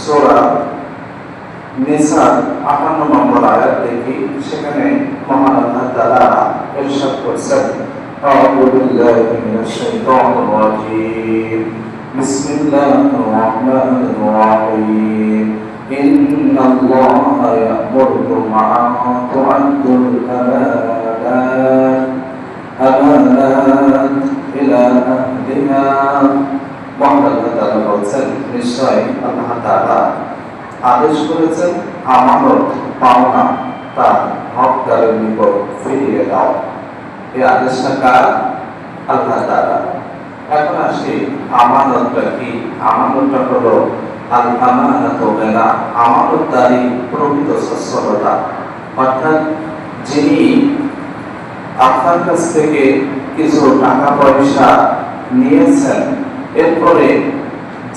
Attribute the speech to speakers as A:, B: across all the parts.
A: সূরা নিসার 58 নম্বর আয়াত দেখি, সেখানে মহান আল্লাহ তাআলা ইরশাদ করেছেন, আউযু বিল্লাহি মিনাশ শাইতানির রাজীম, বিসমিল্লাহির রাহমানির রাহিম, ইন্নাল্লাহা ইয়া'মুরুকুম আন তু'আদ্দুল আমানাত ইলা আহলিহা। মহান আল্লাহ তাআলা বলছেন, নিশ্চয় আল্লাহ তাআলা আদেশ করেছেন আমানত পাওনা তার হকদারের নিকট ফিরিয়ে দাও। এই আদেশটা কার? আল্লাহ তাআলা। এখন আসি আমানতটা কি? আমানতটা হলো আল আমানাতু বিনা, আমানতদারি প্রকৃত সচ্ছলতা। অর্থাৎ যিনি আপনার কাছ থেকে কিছু টাকা পয়সা নিয়েছেন, এরপরে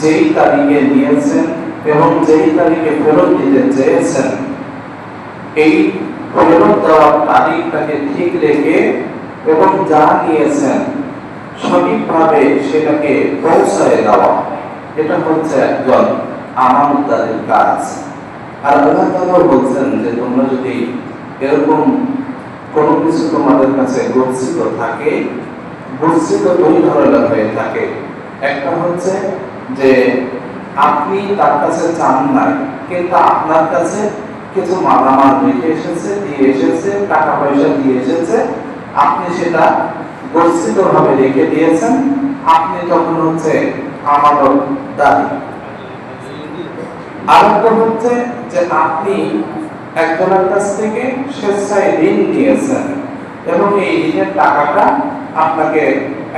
A: যেই তারিখে নিয়েছেন এবং যেই তারিখে ফেরত দিতে চেয়েছেন, এই ফেরত দেওয়ার তারিখটাকে ঠিক রেখে এবং যা নিয়েছেন সঠিকভাবে সেটাকে পৌঁছায় দেওয়া, এটা হচ্ছে একজন আমানতদারের কাজ। আর আল্লাহ তাআলা বলছেন যে তোমরা যদি এরকম কোনো কিছু তোমাদের কাছে গচ্ছিত থাকে, গচ্ছিত দুই ধরনের হয়ে থাকে। একটা হচ্ছে যে আপনি তার কাছে চান নাই, কিন্তু আপনার কাছে কিছু মালামাল রেখে এসেছে, দিয়ে এসেছে, টাকা পয়সা দিয়ে এসেছে, আপনি সেটা গচ্ছিত ভাবে রেখে দিয়েছেন, আপনি তখন হচ্ছে আমানতদারি। আরেকটা হচ্ছে যে আপনি একজনের কাছ থেকে স্বেচ্ছায় ঋণ নিয়েছেন এবং এই ঋণের টাকাটা আপনাকে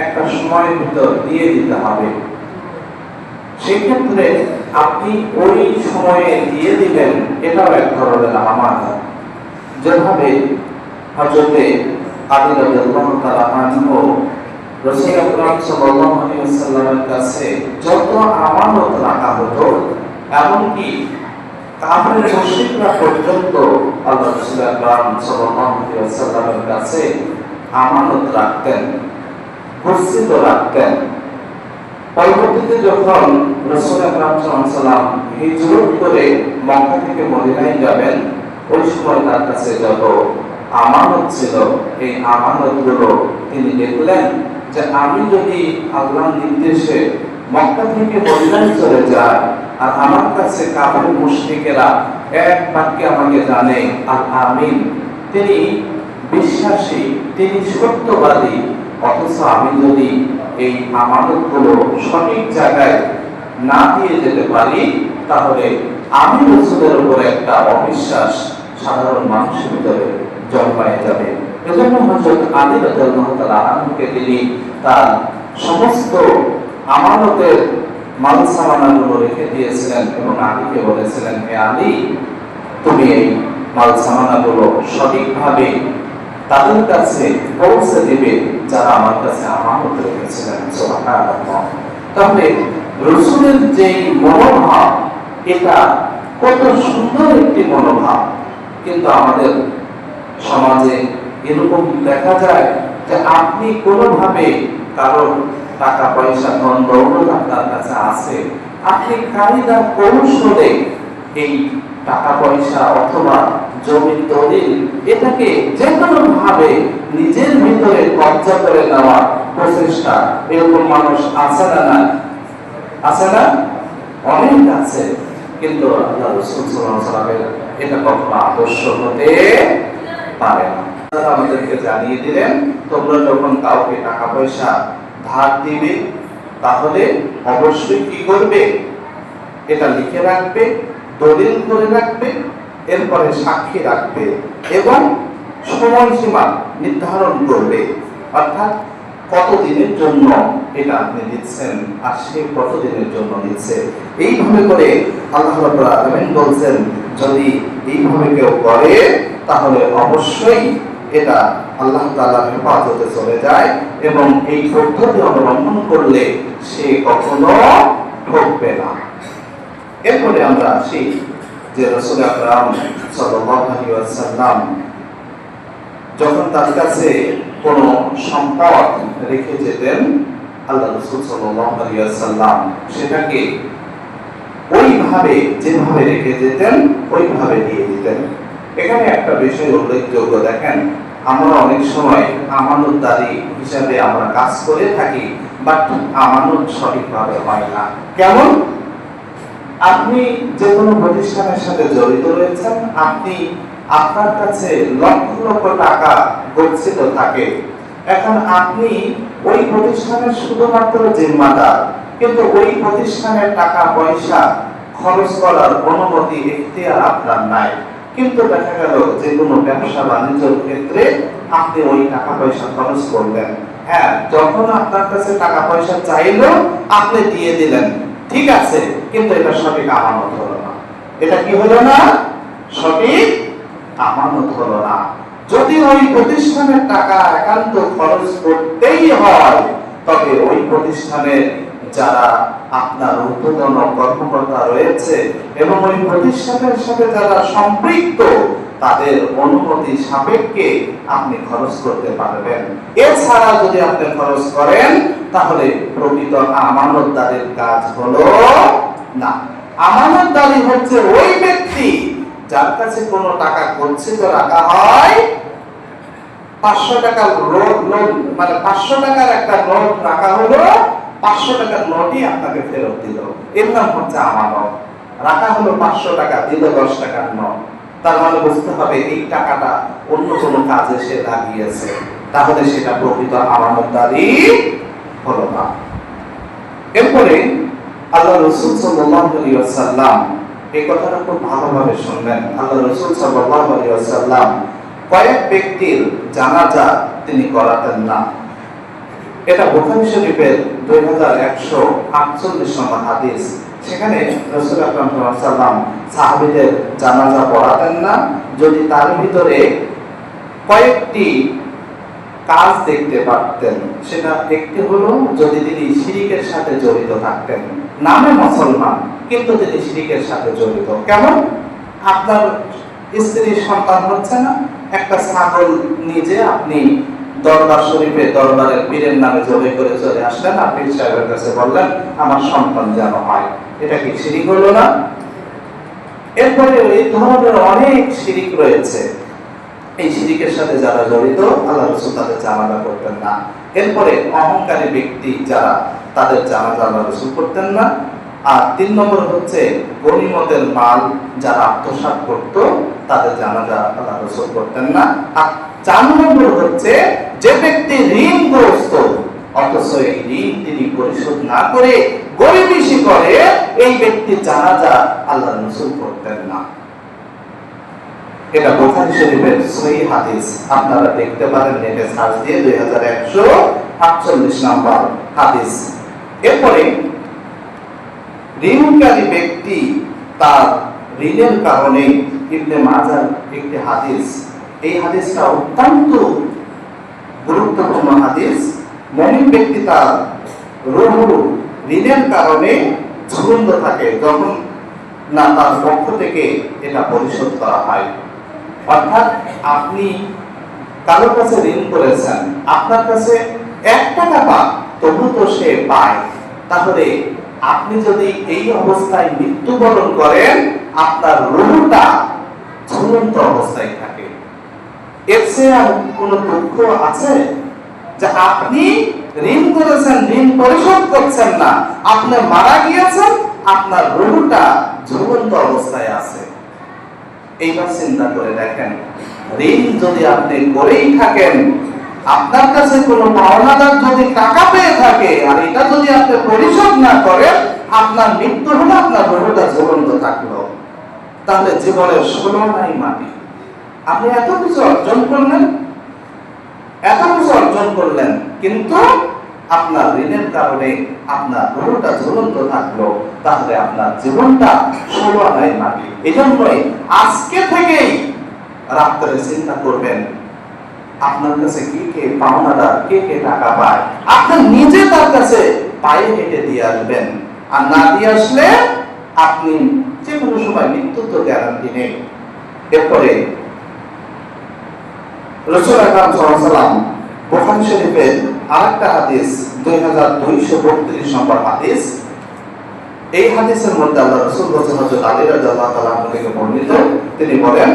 A: একটা সময়ের ভিতর দিয়ে দিতে হবে। সেক্ষেত্রে আপনি ওই সময়ে দিয়ে দিবেন, এটাও এক ধরনের আমানত। যেভাবে হযরতে আলী রাদিয়াল্লাহু তাআলা আনহু রাসূল আকরাম সাল্লাল্লাহু আলাইহি ওয়াসাল্লামের কাছে যত আমানত রাখা হতো, এমনকি কাফের মুশরিকরা পর্যন্ত আল্লাহ রাসূল আকরাম সাল্লাল্লাহু আলাইহি ওয়াসাল্লামের কাছে আমানত রাখতেন, গচ্ছিত রাখতেন। পরবর্তীতে যখন রাসূল আকরাম সাল্লাল্লাহু আলাইহি ওয়াসাল্লাম হিজরত করে মক্কা থেকে মদিনায় যাবেন, ওই সময় তার কাছে যত আমানত ছিল, এই আমানতগুলো তিনি দেখলেন যে আমি যদি আল্লাহর নির্দেশে মক্কা থেকে মদিনায় চলে যাই আর আমার কাছে কাফের মুশরিকেরা এক বাক্যে আমাকে জানে আল আমিন, তিনি বিশ্বাসী, তিনি সত্যবাদী, অথচ আমি যদি এই আমানতগুলো সঠিক জায়গায় না দিয়ে যেতে পারি, তাহলে আমি রাসূলের উপর একটা অবিশ্বাস সাধারণ মানুষের ভিতরে জন্মায় যাবে। এজন্য হযরত আলী রাদিয়াল্লাহু তাআলা আনহুকে তিনি তার সমস্ত আমানতের মাল সামানাগুলো রেখে দিয়েছিলেন এবং আলীকে বলেছিলেন, হে আলী, তুমি এই মাল সামানাগুলো সঠিকভাবে তাদের কাছে পৌঁছে দিবে যারা আমার কাছে আমানত রেখেছিলেন। সুবহানাল্লাহ। তাহলে রাসূলের যে মনোভাব, এটা কত সুন্দর একটি মনোভাব। কিন্তু আমাদের সমাজে এরকম দেখা যায় যে আপনি কোনোভাবে কারোর টাকা পয়সা ধন দৌলত আপনার কাছে আছে, আপনি কায়দা কৌশলে এই টাকা পয়সা অথবা জমির দলিল এটাকে যে কোনো ভাবে নিজের ভিতরে কব্জা করে নেওয়ার প্রচেষ্টা, এরকম মানুষ আছে না? না আছে না? অনেক আছে। কিন্তু আল্লাহ রাসূল সাল্লাল্লাহু আলাইহি ওয়াসাল্লাম এটা কখনো আদর্শ হতে পারে না। তারা আমাদেরকে জানিয়ে দিলেন, তোমরা যখন কাউকে টাকা পয়সা ধার দিবে, তাহলে অবশ্যই কি করবে? এটা লিখে রাখবে, দলিল করে রাখবে, এরপরে সাক্ষী রাখবে এবং সময়সীমা নির্ধারণ করবে। অর্থাৎ কতদিনের জন্য এটা আপনি দিচ্ছেন আর সে কতদিনের জন্য দিচ্ছে। এইভাবে করে আল্লাহ রাব্বুল আলামিন বলছেন, যদি এইভাবে কেউ করে তাহলে অবশ্যই এটা আল্লাহ তাআলার হেফাজতে চলে যায় এবং এই পদ্ধতি অবলম্বন করলে সে কখনো ঠকবে না। এরপরে আমরা আসি যে রাসূল আকরাম সাল্লাল্লাহু আলাইহি ওয়াসাল্লাম যখন তার কাছে কোনো সম্পদ রেখে যেতেন, আল্লাহ রাসূল সাল্লাল্লাহু আলাইহি ওয়াসাল্লাম সেটাকে ওইভাবে যেভাবে রেখে যেতেন ওইভাবে দিয়ে দিতেন। এখানে একটা বিষয় উল্লেখযোগ্য, দেখেন আমরা অনেক সময় আমানতদারি হিসাবে আমরা কাজ করে থাকি, বাট আমানত সঠিকভাবে হয় না। কেমন? আপনি যে কোনো প্রতিষ্ঠানের সাথে জড়িত রয়েছেন, আপনি আপনার কাছে লক্ষ লক্ষ টাকা গচ্ছিত থাকে, এখন আপনি ওই প্রতিষ্ঠানের শুধুমাত্র জিম্মাদার, কিন্তু ওই প্রতিষ্ঠানের টাকা পয়সা খরচ করার অনুমতি এখতিয়ার আপনার নাই। কিন্তু দেখা গেল যে কোনো ব্যবসা বাণিজ্যের ক্ষেত্রে আপনি ওই টাকা পয়সা খরচ করলেন, হ্যাঁ, যখন আপনার কাছে টাকা পয়সা চাইলো আপনি দিয়ে দিলেন, ঠিক আছে, কিন্তু এটা সঠিক আমানত হলো না। এটা কি হলো না? সঠিক আমানত হলো না। যদি ওই প্রতিষ্ঠানের টাকা একান্ত খরচ করতেই হয়, তবে ওই প্রতিষ্ঠানের যারা আপনার ঊর্ধ্বতন কর্মকর্তা রয়েছে এবং ওই প্রতিষ্ঠানের সাথে যারা সম্পৃক্ত, তাদের অনুমতি সাপেক্ষে আপনি খরচ করতে পারবেন। এছাড়া যদি আপনি খরচ করেন তাহলে প্রকৃত আমানতদারের কাজ হলো না। আমানতদারি হচ্ছে ওই ব্যক্তি যার কাছে কোনো টাকা গচ্ছিত রাখা হয়, 500 টাকার নোট, মানে 500 টাকার একটা নোট রাখা হলো, 500 টাকার নোটই আপনাকে ফেরত দিল, এর নাম হচ্ছে আমানত। রাখা হলো 500 টাকা, দিল 10 টাকার নোট, তার মানে বুঝতে হবে এই টাকাটা অন্য কোনো কাজে সে লাগিয়েছে, তাহলে সেটা প্রকৃত আমানতদারি হলো না। এরপরে আল্লাহ রাসূল সাল্লাল্লাহু আলাইহি ওয়াসাল্লাম এই কথাটা খুব ভালোভাবে শুনলেন। আল্লাহ রাসূল সাল্লাল্লাহু আলাইহি ওয়াসাল্লাম কয়েক ব্যক্তির জানাজা তিনি করাতেন না। এটা বুখারী শরীফের 2148 নম্বর হাদিস। সেখানে রাসূল আকরাম সাল্লাল্লাহু আলাইহি ওয়াসাল্লাম সাহাবীদের জানাজা পড়াতেন না যদি তার ভিতরে কয়েকটি কাজ দেখতে পারতেন। সেটা একটি হলো যদি তিনি শিরকের সাথে জড়িত থাকতেন, নামে মুসলমান কিন্তু তিনি শিরকের সাথে জড়িত। কেমন? আপনার স্ত্রীর সন্তান হচ্ছে না, একটা ছাগল নিজে আপনি দরবার শরীফে দরবারের পীরের নামে জবাই করে চলে আসলেন, আর পীর সাহেবের কাছে বললেন আমার সন্তান যেন হয়, এটা কি শিরক হলো না? এরপরে এই ধরনের অনেক শিরক রয়েছে, এই শিরকের সাথে যারা জড়িত আল্লাহ রাসূল তাদের জানাজা করতেন না। এরপরে অহংকারী ব্যক্তি যারা, তাদের জানাজা আল্লাহ রাসূল করতেন না। আর 3 নম্বর হচ্ছে গনিমতের মাল যারা আত্মসাৎ করত, তাদের জানাজা আল্লাহ রাসূল করতেন না। আর 4 নম্বর হচ্ছে যে ব্যক্তি ঋণগ্রস্ত অথচ এই ঋণ তিনি পরিশোধ না করে গরিবি করে, এই ব্যক্তির জানাজা আল্লাহ রাসূল করতেন না। এটা বুখারী শরীফের সহিহ হাদিস, আপনারা দেখতে পারেন নেটে সার্চ দিয়ে 2148 নম্বর হাদিস। এরপরে ঋণকারী ব্যক্তি তার ঋণের কারণে, ইবনে মাজাহ একটি হাদিস, এই হাদিসটা অত্যন্ত গুরুত্বপূর্ণ হাদিস। মুমিন ব্যক্তি তার ঋণের কারণে ঝুলন্ত থাকে যখন না তার পক্ষ থেকে এটা পরিশোধ করা হয়। অর্থাৎ আপনি কারোর কাছে ঋণ করেছেন, আপনার কাছে 1 টাকা পান, তবু তো সে পায়, তাহলে আপনি যদি এই অবস্থায় মৃত্যুবরণ করেন আপনার রূহটা ঝুলন্ত অবস্থায় থাকে। এর চেয়ে আর কোন দুঃখ আছে যে আপনি ঋণ করেছেন, ঋণ পরিশোধ করছেন না, আপনি মারা গিয়েছেন, আপনার রূহটা ঝুলন্ত অবস্থায় আছে। এইবার চিন্তা করে দেখেন, ঋণ যদি আপনি করেই থাকেন, আপনার কাছে কোনো পাওনাদার যদি টাকা পেয়ে থাকে আর এটা যদি আপনি পরিশোধ না করেন, আপনার মৃত্যু হলো, আপনার রূহটা ঝুলন্ত থাকলো, তাহলে জীবনের সোনা নাই মাটি। আপনি এত কিছু অর্জন করলেন, কিন্তু আপনার ঋণের কারণে আপনার রূহটা ঝুলন্ত থাকলো, তাহলে আপনার জীবনটা সোনা নাই মাটি। এজন্যই আজকে থেকেই রাত্রে চিন্তা করবেন আপনার কাছে কে পাওনাদার, কে টাকা পায়, আপনি নিজে তার কাছে পায়ে হেঁটে দিয়ে আসবেন। আর না দিয়ে আসলে আপনি যে কোনো সময় মৃত্যু তো গ্যারান্টি নেই। এরপরে রাসূল আকরাম সাল্লাল্লাহু আলাইহি ওয়াসাল্লাম বুখারী শরীফের আরেকটা হাদিস 2232 নম্বর হাদিস, এই হাদিসের মধ্যে আল্লাহ রাসূল বলেছেন, হযরত আলী রাদিয়াল্লাহু তাআলা আনহু থেকে বর্ণিত, তিনি বলেন,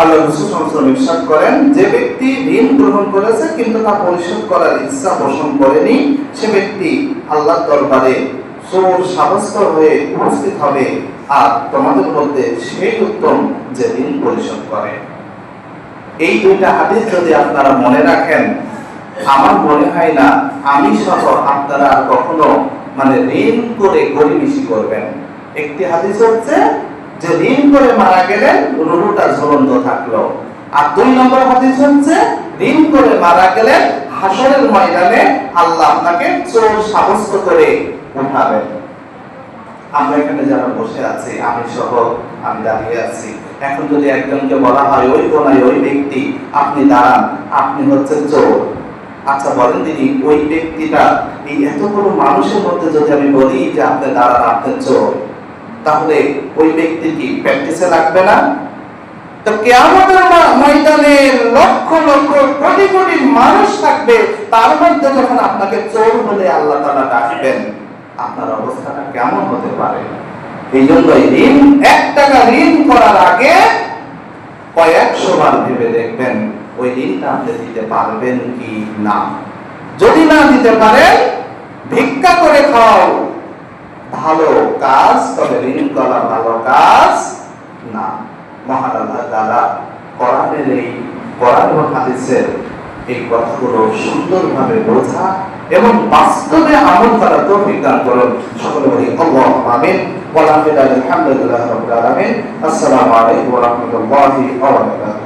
A: আল্লাহ রাসূল সাল্লাল্লাহু আলাইহি ওয়াসাল্লাম ইরশাদ করেন, যে ব্যক্তি ঋণ গ্রহণ করেছে কিন্তু তা পরিশোধ করার ইচ্ছা পোষণ করেনি, সে ব্যক্তি আল্লাহর দরবারে চোর সাব্যস্ত হয়ে উপস্থিত হবে, আর তোমাদের মধ্যে সেই উত্তম যে ঋণ পরিশোধ করে। এই দুইটা হাদিস যদি আপনারা মনে রাখেন, আমার মনে হয় না আমি সহ আপনারা কখনো ঋণ করে গরিবিসি করবেন। একটি হাদিস হচ্ছে যে ঋণ করে মারা গেলেন রুহুটা ঝুলন্ত থাকলো, আর 2 নম্বর হাদিস হচ্ছে ঋণ করে মারা গেলেন হাসরের ময়দানে আল্লাহ আপনাকে চোর সাব্যস্ত করে উঠাবেন। আমরা এখানে যারা বসে আছি, আমি সহ, আমি দাঁড়িয়ে আছি, এখন যদি একজনকে বলা হয় ওই কোনায় ওই ব্যক্তি, আপনি দাঁড়ান, আপনি হচ্ছেন চোর, আচ্ছা বলেন দিদি, ওই ব্যক্তিটা এই এতগুলো মানুষের মধ্যে যদি আমি বলি যে আপনি দাঁড়ান, আপনি চোর, তাহলে ওই ব্যক্তি কি প্র্যাকটিসে লাগবে না? তো কিয়ামতের ময়দানে লক্ষ লক্ষ কোটি কোটি মানুষ থাকবে, তার মধ্যে যখন আপনাকে চোর বলে আল্লাহ তাআলা ডাকবেন, আপনার অবস্থাটা কেমন হতে পারে? এই জন্য ঋণ, 1 টাকা ঋণ করার আগে কয়েকশো বার ভেবে দেখবেন ওই ঋণটা আপনি দিতে পারবেন কি না। যদি না দিতে পারেন, ভিক্ষা করে খাও, ভালো কাজ, তবে ঋণ করা ভালো কাজ না। মহান আল্লাহ তাআলা কোরআনের এই কোরআন ও হাদিসের এই কথাগুলো সুন্দরভাবে বোঝা এবং বাস্তবে আমল করার তৌফিক দান করুন। সকলে বলি আল্লাহু আমিন। ওয়া আলহামদুলিল্লাহি রাব্বিল আলামিন। আসসালামু আলাইকুম ওয়া রাহমাতুল্লাহি ওয়া বারাকাতুহু।